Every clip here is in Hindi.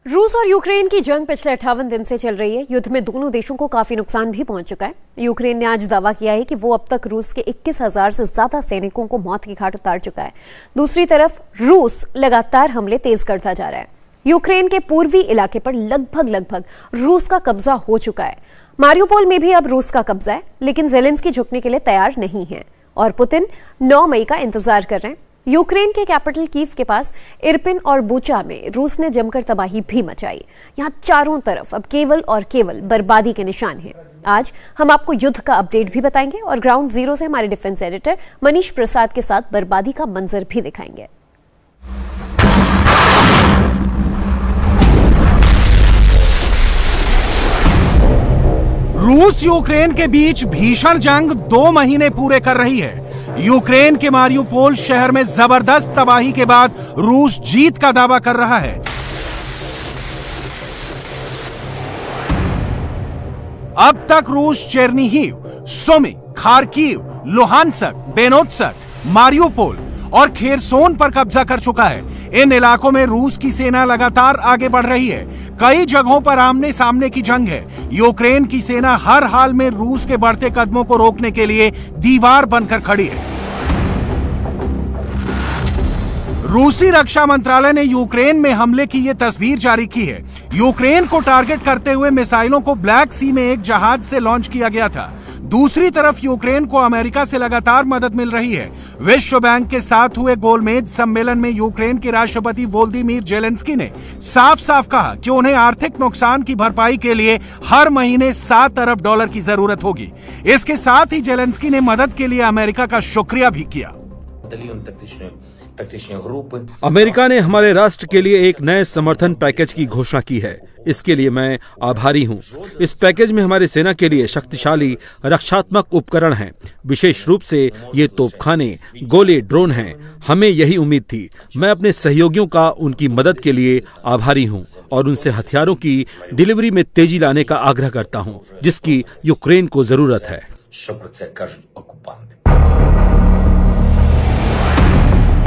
रूस और यूक्रेन की जंग पिछले 58 दिन से चल रही है। युद्ध में दोनों देशों को काफी नुकसान भी पहुंच चुका है। यूक्रेन ने आज दावा किया है कि वो अब तक रूस के 21,000 से ज्यादा सैनिकों को मौत की घाट उतार चुका है। दूसरी तरफ रूस लगातार हमले तेज करता जा रहा है। यूक्रेन के पूर्वी इलाके पर लगभग रूस का कब्जा हो चुका है। मारियोपोल में भी अब रूस का कब्जा है, लेकिन जेलेंस्की झुकने के लिए तैयार नहीं है और पुतिन 9 मई का इंतजार कर रहे हैं। यूक्रेन के कैपिटल कीव के पास इरपिन और बूचा में रूस ने जमकर तबाही भी मचाई। यहां चारों तरफ अब केवल और केवल बर्बादी के निशान हैं। आज हम आपको युद्ध का अपडेट भी बताएंगे और ग्राउंड जीरो से हमारे डिफेंस एडिटर मनीष प्रसाद के साथ बर्बादी का मंजर भी दिखाएंगे। रूस यूक्रेन के बीच भीषण जंग 2 महीने पूरे कर रही है। यूक्रेन के मारियोपोल शहर में जबरदस्त तबाही के बाद रूस जीत का दावा कर रहा है। अब तक रूस चेर्निहिव, सुमी, खार्किव, लुहानस्क, बेनोत्सक, मारियोपोल और खेरसोन पर कब्जा कर चुका है। इन इलाकों में रूस की सेना लगातार आगे बढ़ रही है। कई जगहों पर आमने सामने की जंग है। यूक्रेन की सेना हर हाल में रूस के बढ़ते कदमों को रोकने के लिए दीवार बनकर खड़ी है। रूसी रक्षा मंत्रालय ने यूक्रेन में हमले की यह तस्वीर जारी की है। यूक्रेन को टारगेट करते हुए मिसाइलों को ब्लैक सी में एक जहाज से लॉन्च किया गया था। दूसरी तरफ यूक्रेन को अमेरिका से लगातार मदद मिल रही है। विश्व बैंक के साथ हुए गोलमेज सम्मेलन में यूक्रेन के राष्ट्रपति वोलोदिमीर जेलेंस्की ने साफ साफ कहा कि उन्हें आर्थिक नुकसान की भरपाई के लिए हर महीने $7 अरब की जरूरत होगी। इसके साथ ही जेलेंस्की ने मदद के लिए अमेरिका का शुक्रिया भी किया। अमेरिका ने हमारे राष्ट्र के लिए एक नए समर्थन पैकेज की घोषणा की है। इसके लिए मैं आभारी हूं। इस पैकेज में हमारी सेना के लिए शक्तिशाली रक्षात्मक उपकरण हैं। विशेष रूप से ये तोपखाने, गोले, ड्रोन हैं। हमें यही उम्मीद थी। मैं अपने सहयोगियों का उनकी मदद के लिए आभारी हूं और उनसे हथियारों की डिलीवरी में तेजी लाने का आग्रह करता हूं, जिसकी यूक्रेन को जरूरत है।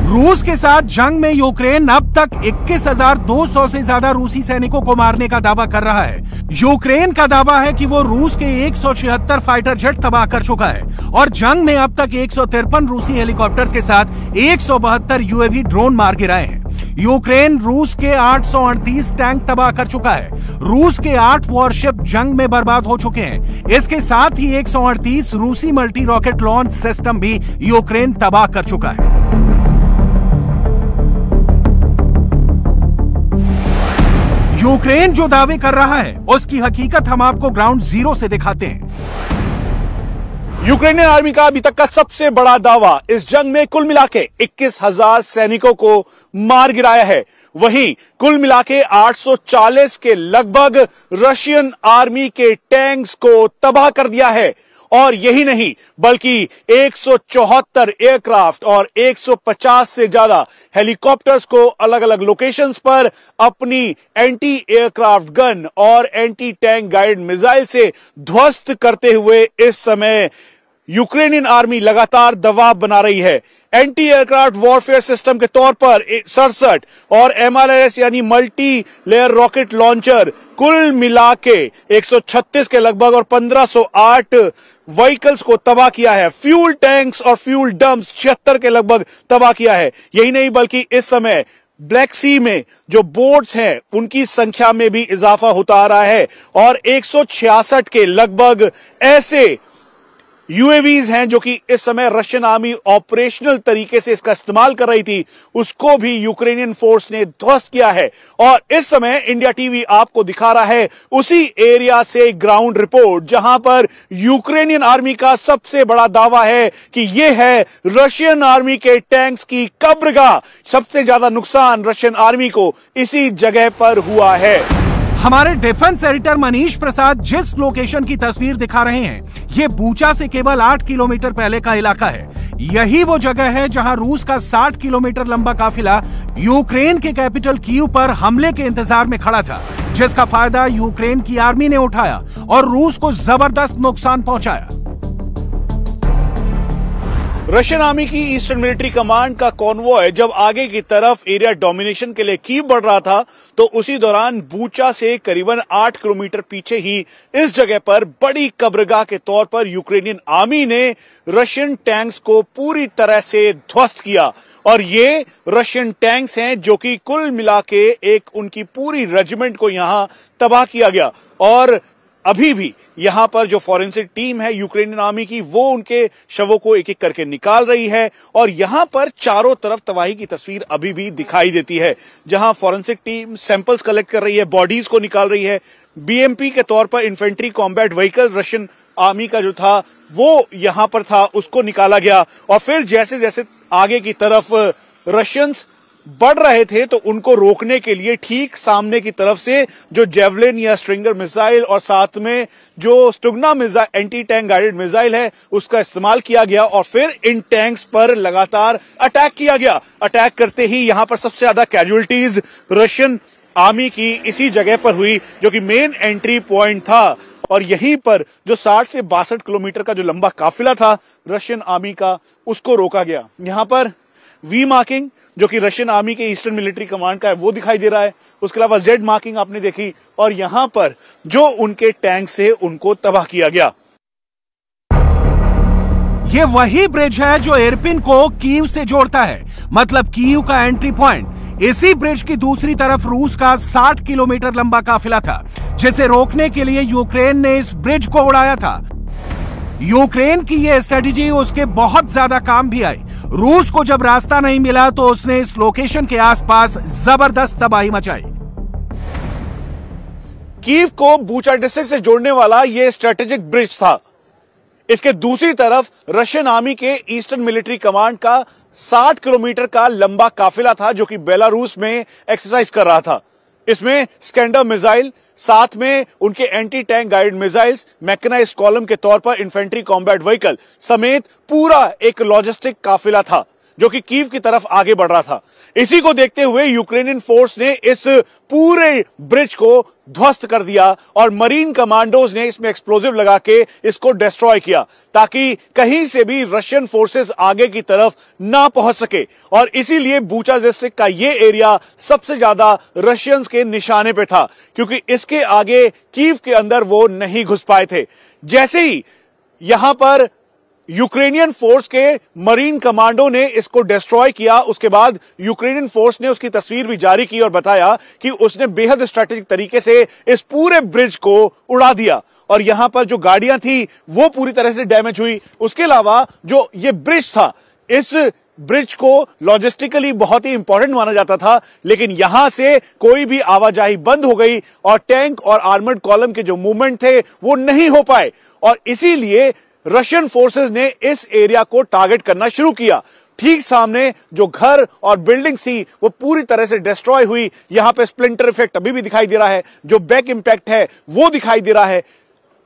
रूस के साथ जंग में यूक्रेन अब तक 21,200 से ज्यादा रूसी सैनिकों को मारने का दावा कर रहा है। यूक्रेन का दावा है कि वो रूस के 176 फाइटर जेट तबाह कर चुका है और जंग में अब तक 153 रूसी हेलीकॉप्टर्स के साथ 172 यूएवी ड्रोन मार गिराए हैं। यूक्रेन रूस के 838 टैंक तबाह कर चुका है। रूस के 8 वॉरशिप जंग में बर्बाद हो चुके हैं। इसके साथ ही 138 रूसी मल्टी रॉकेट लॉन्च सिस्टम भी यूक्रेन तबाह कर चुका है। यूक्रेन जो दावे कर रहा है उसकी हकीकत हम आपको ग्राउंड जीरो से दिखाते हैं। यूक्रेनियन आर्मी का अभी तक का सबसे बड़ा दावा, इस जंग में कुल मिलाके 21,000 सैनिकों को मार गिराया है। वहीं कुल मिलाके 840 के लगभग रशियन आर्मी के टैंक्स को तबाह कर दिया है। और यही नहीं, बल्कि 174 एयरक्राफ्ट और 150 से ज्यादा हेलीकॉप्टर्स को अलग अलग लोकेशंस पर अपनी एंटी एयरक्राफ्ट गन और एंटी टैंक गाइडेड मिसाइल से ध्वस्त करते हुए इस समय यूक्रेनियन आर्मी लगातार दबाव बना रही है। एंटी एयरक्राफ्ट वॉरफेयर सिस्टम के तौर पर 67 और MLRS यानी मल्टी लेयर रॉकेट लॉन्चर कुल मिला के 136 के लगभग और 1508 व्हीकल्स को तबाह किया है। फ्यूल टैंक्स और फ्यूल डंप्स 76 के लगभग तबाह किया है। यही नहीं, बल्कि इस समय ब्लैक सी में जो बोट्स हैं उनकी संख्या में भी इजाफा होता आ रहा है और 166 के लगभग ऐसे यूएवीज हैं जो कि इस समय रशियन आर्मी ऑपरेशनल तरीके से इसका इस्तेमाल कर रही थी, उसको भी यूक्रेनियन फोर्स ने ध्वस्त किया है। और इस समय इंडिया टीवी आपको दिखा रहा है उसी एरिया से ग्राउंड रिपोर्ट, जहां पर यूक्रेनियन आर्मी का सबसे बड़ा दावा है कि यह है रशियन आर्मी के टैंक्स की कब्रगाह। सबसे ज्यादा नुकसान रशियन आर्मी को इसी जगह पर हुआ है। हमारे डिफेंस एडिटर मनीष प्रसाद जिस लोकेशन की तस्वीर दिखा रहे हैं, ये बूचा से केवल 8 किलोमीटर पहले का इलाका है। यही वो जगह है जहां रूस का 60 किलोमीटर लंबा काफिला यूक्रेन के कैपिटल कीव पर हमले के इंतजार में खड़ा था, जिसका फायदा यूक्रेन की आर्मी ने उठाया और रूस को जबरदस्त नुकसान पहुंचाया। रशियन आर्मी की ईस्टर्न मिलिट्री कमांड का कॉन्वॉय जब आगे की तरफ एरिया डोमिनेशन के लिए कीव बढ़ रहा था, तो उसी दौरान बूचा से करीबन 8 किलोमीटर पीछे ही इस जगह पर बड़ी कब्रगाह के तौर पर यूक्रेनियन आर्मी ने रशियन टैंक्स को पूरी तरह से ध्वस्त किया। और ये रशियन टैंक्स हैं जो कि कुल मिला के एक उनकी पूरी रेजिमेंट को यहां तबाह किया गया। और अभी भी यहां पर जो फॉरेंसिक टीम है यूक्रेनियन आर्मी की, वो उनके शवों को एक एक करके निकाल रही है। और यहां पर चारों तरफ तबाही की तस्वीर अभी भी दिखाई देती है, जहां फॉरेंसिक टीम सैंपल्स कलेक्ट कर रही है, बॉडीज को निकाल रही है। बीएमपी के तौर पर infantry combat vehicle Russian army का जो था वो यहां पर था, उसको निकाला गया। और फिर जैसे जैसे आगे की तरफ रशियंस बढ़ रहे थे तो उनको रोकने के लिए ठीक सामने की तरफ से जो जेवलिन या स्ट्रिंगर मिसाइल और साथ में जो Stugna missile anti tank guided missile है उसका इस्तेमाल किया गया। और फिर इन टैंक्स पर लगातार अटैक किया गया। अटैक करते ही यहां पर सबसे ज्यादा कैजुअलिटीज रशियन आर्मी की इसी जगह पर हुई, जो कि मेन एंट्री पॉइंट था। और यहीं पर जो 60 से 62 किलोमीटर का जो लंबा काफिला था रशियन आर्मी का, उसको रोका गया। यहां पर वी मार्किंग जो कि रशियन आर्मी के ईस्टर्न मिलिट्री कमांड का है वो दिखाई दे रहा है। उसके अलावा जेड मार्किंग आपने देखी, और यहां पर जो उनके टैंक से उनको तबाह किया गया। ये वही ब्रिज है जो इरपिन को कीव से जोड़ता है, मतलब कीव का एंट्री पॉइंट। इसी ब्रिज की दूसरी तरफ रूस का 60 किलोमीटर लंबा काफिला था, जिसे रोकने के लिए यूक्रेन ने इस ब्रिज को उड़ाया था। यूक्रेन की यह स्ट्रेटेजी उसके बहुत ज्यादा काम भी आई। रूस को जब रास्ता नहीं मिला तो उसने इस लोकेशन के आसपास जबरदस्त तबाही मचाई। कीव को बूचा डिस्ट्रिक्ट से जोड़ने वाला यह स्ट्रेटेजिक ब्रिज था। इसके दूसरी तरफ रशियन आर्मी के ईस्टर्न मिलिट्री कमांड का 60 किलोमीटर का लंबा काफिला था, जो कि बेलारूस में एक्सरसाइज कर रहा था। इसमें स्कैंडर मिसाइल, साथ में उनके anti tank guided missiles, mechanised column के तौर पर इन्फेंट्री कॉम्बैट व्हीकल समेत पूरा एक लॉजिस्टिक काफिला था जो कि कीव की तरफ आगे बढ़ रहा था। इसी को देखते हुए यूक्रेनियन फोर्स ने इस पूरे ब्रिज को ध्वस्त कर दिया और मरीन कमांडोज ने इसमें एक्सप्लोजिव लगा के इसको डिस्ट्रॉय किया, ताकि कहीं से भी रशियन फोर्सेस आगे की तरफ ना पहुंच सके। और इसीलिए बूचा डिस्ट्रिक्ट का ये एरिया सबसे ज्यादा रशियंस के निशाने पे था, क्योंकि इसके आगे कीव के अंदर वो नहीं घुस पाए थे। जैसे ही यहां पर यूक्रेनियन फोर्स के मरीन कमांडो ने इसको डिस्ट्रॉय किया, उसके बाद यूक्रेनियन फोर्स ने उसकी तस्वीर भी जारी की और बताया कि उसने बेहद स्ट्रेटेजिक तरीके से इस पूरे ब्रिज को उड़ा दिया। और यहां पर जो गाड़ियां थी वो पूरी तरह से डैमेज हुई। उसके अलावा जो ये ब्रिज था, इस ब्रिज को लॉजिस्टिकली बहुत ही इंपॉर्टेंट माना जाता था, लेकिन यहां से कोई भी आवाजाही बंद हो गई और टैंक और आर्मर्ड कॉलम के जो मूवमेंट थे वो नहीं हो पाए। और इसीलिए रशियन फोर्सेस ने इस एरिया को टारगेट करना शुरू किया। ठीक सामने जो घर और बिल्डिंग्स थी वो पूरी तरह से डिस्ट्रॉय हुई। यहां पे स्प्लिंटर इफेक्ट अभी भी दिखाई दे रहा है, जो बैक इंपैक्ट है वो दिखाई दे रहा है।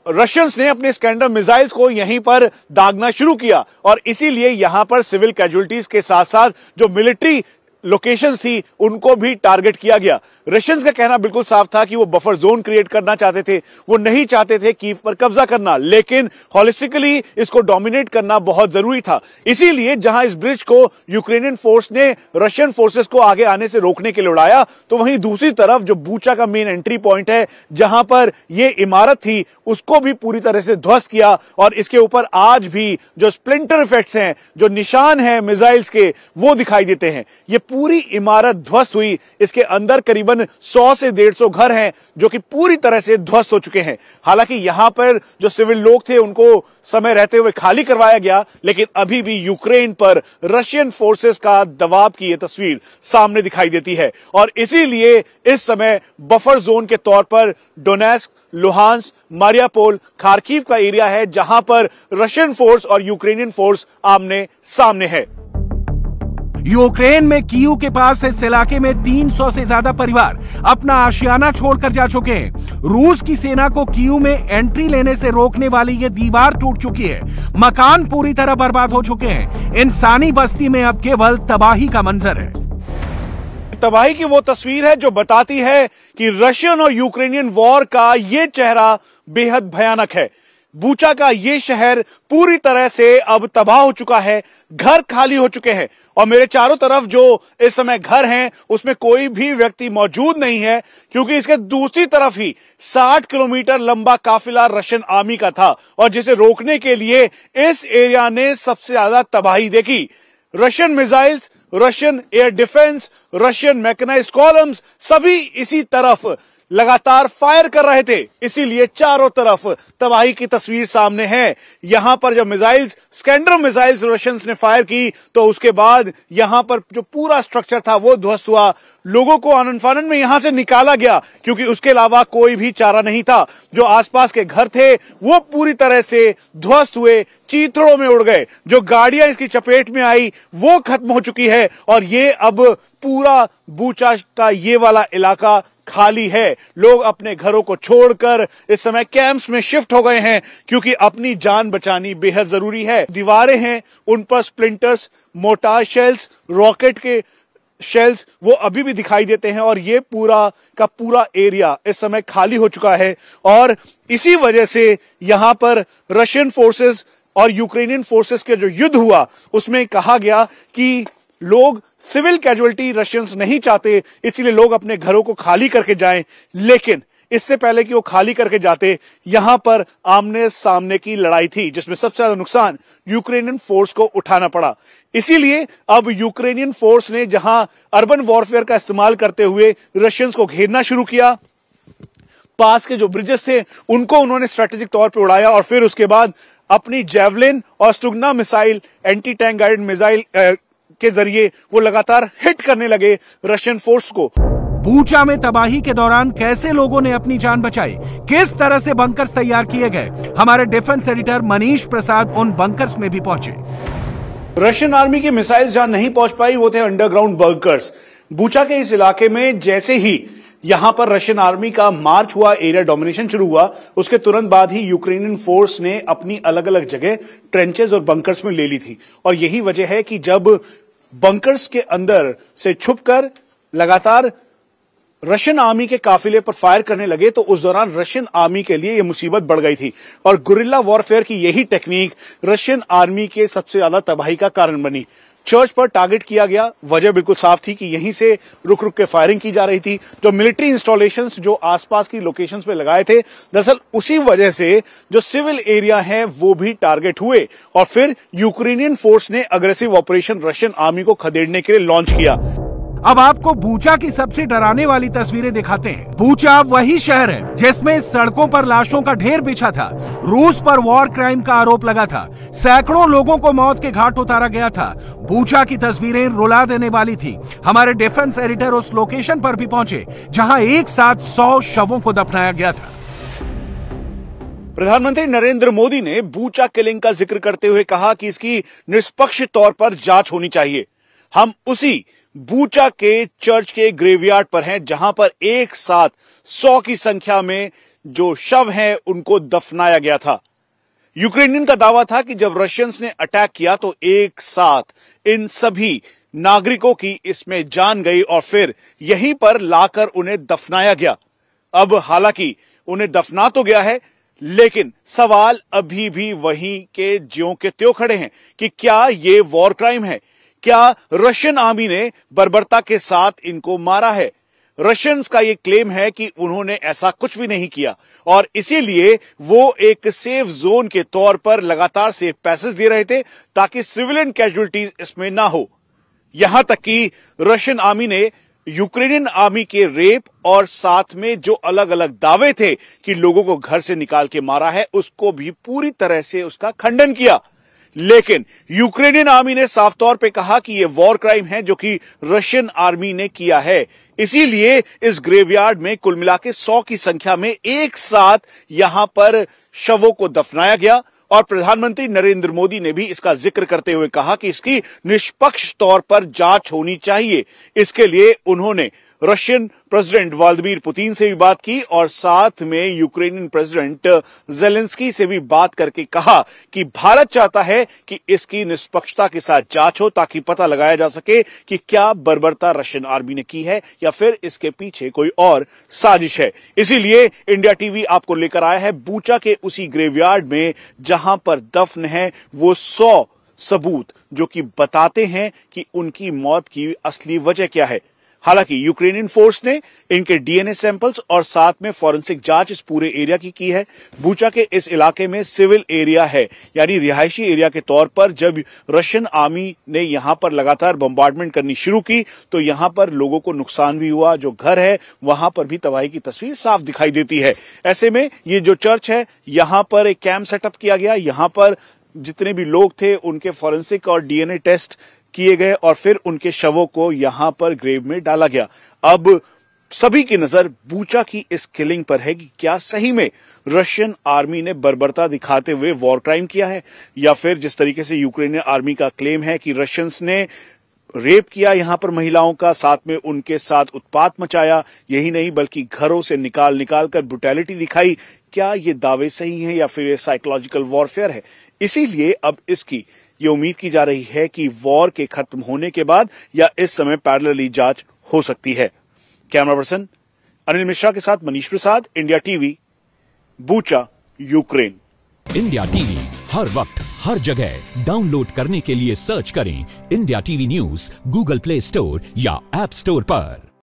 रशियंस ने अपने स्कैंडर मिसाइल्स को यहीं पर दागना शुरू किया और इसीलिए यहां पर सिविल कैजुअलिटीज के साथ साथ जो मिलिट्री लोकेशंस थी उनको भी टारगेट किया गया। रशियंस का कहना बिल्कुल साफ था कि वो बफर जोन क्रिएट करना चाहते थे, वो नहीं चाहते थे कीव पर कब्जा करना, लेकिन हॉलिस्टिकली इसको डोमिनेट करना बहुत जरूरी था। इसीलिए जहां इस ब्रिज को यूक्रेनियन फोर्स ने रशियन फोर्सेस को आगे आने से रोकने के लिए उड़ाया, तो वहीं दूसरी तरफ जो बूचा का मेन एंट्री पॉइंट है जहां पर ये इमारत थी उसको भी पूरी तरह से ध्वस्त किया। और इसके ऊपर आज भी जो स्प्लिंटर इफेक्ट्स हैं, जो निशान हैं मिसाइल्स के, वो दिखाई देते हैं। ये पूरी इमारत ध्वस्त हुई। इसके अंदर करीबन 100 से 150 घर हैं जो कि पूरी तरह से ध्वस्त हो चुके हैं। हालांकि यहां पर जो सिविल लोग थे उनको समय रहते हुए खाली करवाया गया, लेकिन अभी भी यूक्रेन पर रशियन फोर्सेस का दबाव की यह तस्वीर सामने दिखाई देती है। और इसीलिए इस समय बफर जोन के तौर पर डोनेस्क, लुहांस्क, मारियापोल, खार्किव का एरिया है जहां पर रशियन फोर्स और यूक्रेनियन फोर्स आमने सामने है। यूक्रेन में कीव के पास इस इलाके में 300 से ज्यादा परिवार अपना आशियाना छोड़कर जा चुके हैं। रूस की सेना को कीव में एंट्री लेने से रोकने वाली ये दीवार टूट चुकी है। मकान पूरी तरह बर्बाद हो चुके हैं। इंसानी बस्ती में अब केवल तबाही का मंजर है। तबाही की वो तस्वीर है जो बताती है कि रशियन और यूक्रेनियन वॉर का ये चेहरा बेहद भयानक है। बूचा का ये शहर पूरी तरह से अब तबाह हो चुका है, घर खाली हो चुके हैं और मेरे चारों तरफ जो इस समय घर हैं उसमें कोई भी व्यक्ति मौजूद नहीं है, क्योंकि इसके दूसरी तरफ ही 60 किलोमीटर लंबा काफिला रशियन आर्मी का था और जिसे रोकने के लिए इस एरिया ने सबसे ज्यादा तबाही देखी। Russian missiles, Russian air defence, Russian mechanised columns सभी इसी तरफ लगातार फायर कर रहे थे, इसीलिए चारों तरफ तबाही की तस्वीर सामने है। यहां पर जब मिसाइल्स, स्कैंडर मिसाइल्स रशियंस ने फायर की तो उसके बाद यहां पर जो पूरा स्ट्रक्चर था वो ध्वस्त हुआ। लोगों को आनन फानन में यहां से निकाला गया क्योंकि उसके अलावा कोई भी चारा नहीं था। जो आसपास के घर थे वो पूरी तरह से ध्वस्त हुए, चीथड़ों में उड़ गए। जो गाड़ियां इसकी चपेट में आई वो खत्म हो चुकी है और ये अब पूरा बूचा का ये वाला इलाका खाली है। लोग अपने घरों को छोड़कर इस समय कैंप्स में शिफ्ट हो गए हैं क्योंकि अपनी जान बचानी बेहद जरूरी है। दीवारें हैं, उन पर स्प्लिंटर्स, मोर्टार शेल्स, रॉकेट के शेल्स वो अभी भी दिखाई देते हैं और ये पूरा का पूरा एरिया इस समय खाली हो चुका है। और इसी वजह से यहां पर रशियन फोर्सेस और यूक्रेनियन फोर्सेस के जो युद्ध हुआ उसमें कहा गया कि लोग सिविल कैजुअलिटी रशियंस नहीं चाहते, इसलिए लोग अपने घरों को खाली करके जाएं। लेकिन इससे पहले कि वो खाली करके जाते, यहां पर आमने सामने की लड़ाई थी जिसमें सबसे ज्यादा नुकसान यूक्रेनियन फोर्स को उठाना पड़ा। इसीलिए अब यूक्रेनियन फोर्स ने जहां अर्बन वॉरफेयर का इस्तेमाल करते हुए रशियंस को घेरना शुरू किया, पास के जो ब्रिजेस थे उनको उन्होंने स्ट्रेटेजिक तौर पर उड़ाया और फिर उसके बाद अपनी जेवलिन और Stugna missile, anti tank guided missile के जरिए वो लगातार हिट करने लगे रशियन फोर्स को। बूचा में तबाही के दौरान कैसे लोगों ने अपनी जान बचाई, किस तरह से बंकर्स तैयार किए गए, हमारे डिफेंस एडिटर मनीष प्रसाद उन बंकर्स में भी पहुंचे। रशियन आर्मी की मिसाइल्स जहां नहीं पहुंच पाई वो थे अंडरग्राउंड बंकर्स। बूचा के इस इलाके में जैसे ही यहां पर रशियन आर्मी का मार्च हुआ, एरिया डोमिनेशन शुरू हुआ, उसके तुरंत बाद ही यूक्रेनियन फोर्स ने अपनी अलग अलग जगह ट्रेंचेस और बंकर्स में ले ली थी। और यही वजह है कि जब बंकर्स के अंदर से छुपकर लगातार रशियन आर्मी के काफिले पर फायर करने लगे तो उस दौरान रशियन आर्मी के लिए यह मुसीबत बढ़ गई थी। और गुरिल्ला वॉरफेयर की यही टेक्निक रशियन आर्मी के सबसे ज्यादा तबाही का कारण बनी। चर्च पर टारगेट किया गया, वजह बिल्कुल साफ थी कि यहीं से रुक रुक के फायरिंग की जा रही थी। जो मिलिट्री इंस्टॉलेशंस जो आसपास की लोकेशंस पे लगाए थे, दरअसल उसी वजह से जो सिविल एरिया है वो भी टारगेट हुए और फिर यूक्रेनियन फोर्स ने अग्रेसिव ऑपरेशन रशियन आर्मी को खदेड़ने के लिए लॉन्च किया। अब आपको बूचा की सबसे डराने वाली तस्वीरें दिखाते हैं। बूचा वही शहर है जिसमें सड़कों पर लाशों का ढेर बिछा था, रूस पर वॉर क्राइम का आरोप लगा था, सैकड़ों लोगों को मौत के घाट उतारा गया था। बूचा की तस्वीरें रुला देने वाली थी। हमारे डिफेंस एडिटर उस लोकेशन पर भी पहुंचे जहां एक साथ 100 शवों को दफनाया गया था। प्रधानमंत्री नरेंद्र मोदी ने बूचा किलिंग का जिक्र करते हुए कहा कि इसकी निष्पक्ष तौर पर जांच होनी चाहिए। हम उसी बूचा के चर्च के ग्रेवयार्ड पर हैं जहां पर एक साथ 100 की संख्या में जो शव हैं उनको दफनाया गया था। यूक्रेनियन का दावा था कि जब रशियंस ने अटैक किया तो एक साथ इन सभी नागरिकों की इसमें जान गई और फिर यहीं पर लाकर उन्हें दफनाया गया। अब हालांकि उन्हें दफना तो गया है, लेकिन सवाल अभी भी वहीं के ज्यों के त्यों खड़े हैं कि क्या ये वॉर क्राइम है? क्या रशियन आर्मी ने बर्बरता के साथ इनको मारा है? रशियंस का यह क्लेम है कि उन्होंने ऐसा कुछ भी नहीं किया और इसीलिए वो एक सेफ जोन के तौर पर लगातार सेफ पैसेज दे रहे थे ताकि सिविलियन कैजुअलिटीज इसमें ना हो। यहां तक कि रशियन आर्मी ने यूक्रेनियन आर्मी के रेप और साथ में जो अलग अलग दावे थे कि लोगों को घर से निकाल के मारा है उसको भी पूरी तरह से उसका खंडन किया। लेकिन यूक्रेनियन आर्मी ने साफ तौर पे कहा कि यह वॉर क्राइम है जो कि रशियन आर्मी ने किया है। इसीलिए इस ग्रेवयार्ड में कुल मिला के 100 की संख्या में एक साथ यहां पर शवों को दफनाया गया और प्रधानमंत्री नरेंद्र मोदी ने भी इसका जिक्र करते हुए कहा कि इसकी निष्पक्ष तौर पर जांच होनी चाहिए। इसके लिए उन्होंने रशियन प्रेसिडेंट व्लादिमीर पुतिन से भी बात की और साथ में यूक्रेनियन प्रेसिडेंट जेलेंस्की से भी बात करके कहा कि भारत चाहता है कि इसकी निष्पक्षता के साथ जांच हो ताकि पता लगाया जा सके कि क्या बर्बरता रशियन आर्मी ने की है या फिर इसके पीछे कोई और साजिश है। इसीलिए इंडिया टीवी आपको लेकर आया है बूचा के उसी ग्रेवयार्ड में जहां पर दफन है वो 100 सबूत जो कि बताते हैं कि उनकी मौत की असली वजह क्या है। हालांकि यूक्रेनियन फोर्स ने इनके डीएनए सैंपल्स और साथ में फॉरेंसिक जांच इस पूरे एरिया की है। बूचा के इस इलाके में सिविल एरिया है, यानी रिहायशी एरिया के तौर पर जब रशियन आर्मी ने यहां पर लगातार बम्बार्डमेंट करनी शुरू की तो यहां पर लोगों को नुकसान भी हुआ। जो घर है वहां पर भी तबाही की तस्वीर साफ दिखाई देती है। ऐसे में ये जो चर्च है यहां पर एक कैंप सेटअप किया गया। यहां पर जितने भी लोग थे उनके फॉरेंसिक और डीएनए टेस्ट किए गए और फिर उनके शवों को यहां पर ग्रेव में डाला गया। अब सभी की नजर बूचा की इस किलिंग पर है कि क्या सही में रशियन आर्मी ने बर्बरता दिखाते हुए वॉर क्राइम किया है या फिर जिस तरीके से यूक्रेनियन आर्मी का क्लेम है कि रशियंस ने रेप किया यहां पर महिलाओं का, साथ में उनके साथ उत्पात मचाया, यही नहीं बल्कि घरों से निकाल कर ब्रुटैलिटी दिखाई। क्या ये दावे सही हैं या फिर ये साइकोलॉजिकल वॉरफेयर है? इसीलिए अब इसकी ये उम्मीद की जा रही है कि वॉर के खत्म होने के बाद या इस समय पैरेलली जांच हो सकती है। कैमरा पर्सन अनिल मिश्रा के साथ Manish Prasad, India TV, Bucha, Ukraine. India TV हर वक्त हर जगह डाउनलोड करने के लिए सर्च करें India TV news Google play store या ऐप स्टोर पर।